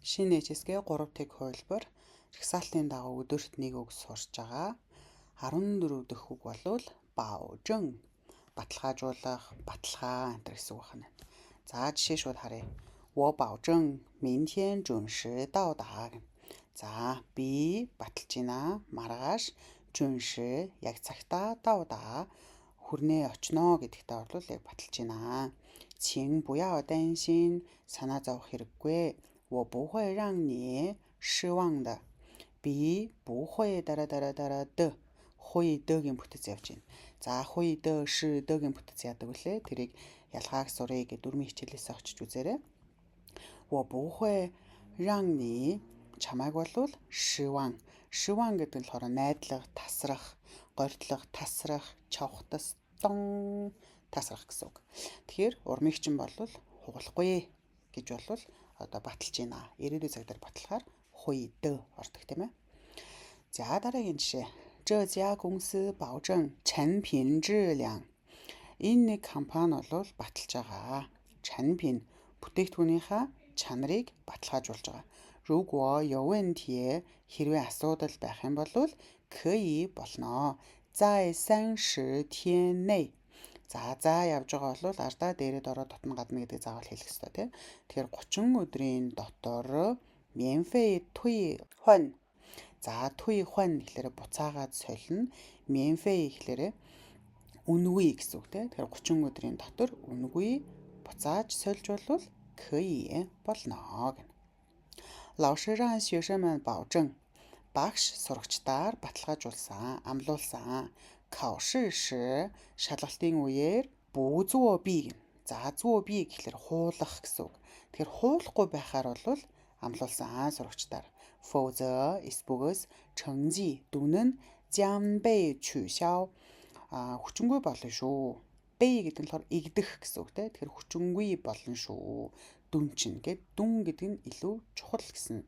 Шинэ HSG 3 тэг хувилбар жагсаалтын дагуу өдөрт нэг үг сурч байгаа. 14 дахь үг болвол баожэн баталгаажуулах, баталгаа энэ гэсэн үг байна. За жишээ шууд харъя. 我保证明天准时到达. За би баталж байна. Маргааш 准时яг цагтаа 到达 хүрнэ очно гэдэгтэй бол яг баталж байна. 请不要担心 санаа зовох хэрэггүй. 我不会让你失望的. би 不会дараа的 会дэгийн бүтэц явж байна. За 会的是дэгийн бүтэц яадаг үлээ. Тэрийг ялгааг сурыг гэдэг дөрмийн хичээлээс очиж үзээрэй. 我不会让你 чамайг болвол 失望. 失望гэдэг нь болохоор найдлах, тасрах, горьдлох, тасрах, чавхтас, тон тасрах гэсэн үг. Тэгэхээр урмыг чинь болвол хугалахгүй гэж болвол одоо баталж байна. Ирээдүйн цаг дээр батлахаар 会的 ордог тийм ээ. За дараагийн жишээ. 这家公司保证产品质量. Энэ нэг компани бол баталж байгаа. 产品 бүтээгдэхүүнийхээ чанарыг баталгаажуулж байгаа. 如果有问题 хэрвээ асуудал байх юм бол 可以 болно. 在30天内. За явж байгаа бол ардаа дээрэд ороод дотно гадна гэдэг заавал хэлэх хэрэгтэй тийм. Тэгэхээр 30 өдрийн дотор 免费退换. За 退换гэхээр буцаагаад солино. 免费гэхээр үнэгүй гэсэн үг тийм. Тэгэхээр 30 өдрийн дотор үнэгүй буцааж сольж болвол 可以 болно гэнэ. 老师让学生们保证 багш сурагчдаар баталгаажуулсан, амлуулсан. 考试时 шалгалтын үеэр 不作弊. За 作弊гэхээр хуулах гэсэн үг. Тэгэхээр хуулахгүй байхаар бол амлуулсан сурагчдаар. 否则 эсбөгөөс 成绩 дүн нь 将被取消. Хүчингүй болно шүү. Бэй гэдэг нь болохоор игдэх гэсэн үг тийм. Тэгэхээр хүчингүй болно шүү. Дүн чинь гэдэг дүн гэдэг нь илүү чухал гэсэн.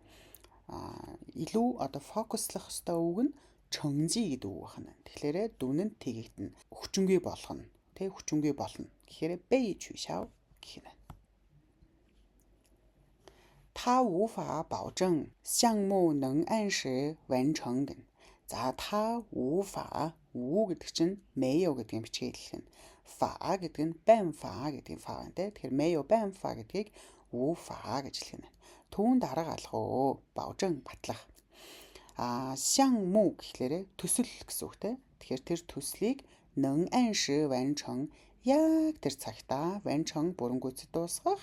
Илүү одоо фокуслах ёстой үг нь 成绩 гэдэг үг байна. Тэгэхээр дүн нь тэгэгдэнэ. Хүчингүй болгоно. Тэ хүчингүй болно. Тэгэхээр 被取消 гэх юм. 他无法保证项目能按时完成. За 他无法 无гэдэг чинь 没有гэдэг нь бичгээ хэлэх нь. 法 гэдэг нь 办法гэдэг нь фа байна те. Тэгэхээр 没有办法гэдгийг 无法гэж хэлэх нь. Түүн дарга алах. 保证 батлах. 项目гэхлээрээ төсөл гэсэн үг те. Тэгэхээр тэр төслийг 能按时完成 яг тэр цагтаа 完成 бүрэнгүйцэд дуусгах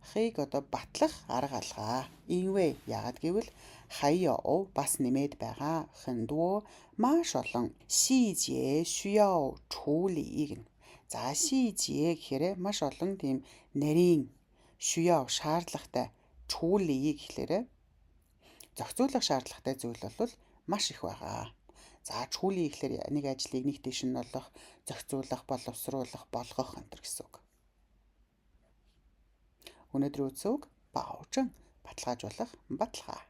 хийг одоо батлах арга алгаа. Инвэ яагаад гэвэл 还有 бас нэмээд байгаа. 很多 маш олон 细节需要处理. За 细节гэхээр маш олон тийм нарийн 需要 шаардлагатай 处理 гэхлээрээ зохицуулах шаардлагатай зүйл бол маш их байгаа. За 处理 гэхээр нэг ажлыг нэг дэш нь болох, зохицуулах, боловсруулах, болгох энэ гэсэн үг. Өнөөдрийн үгс үг 保证 баталгаажуулах, баталгаа.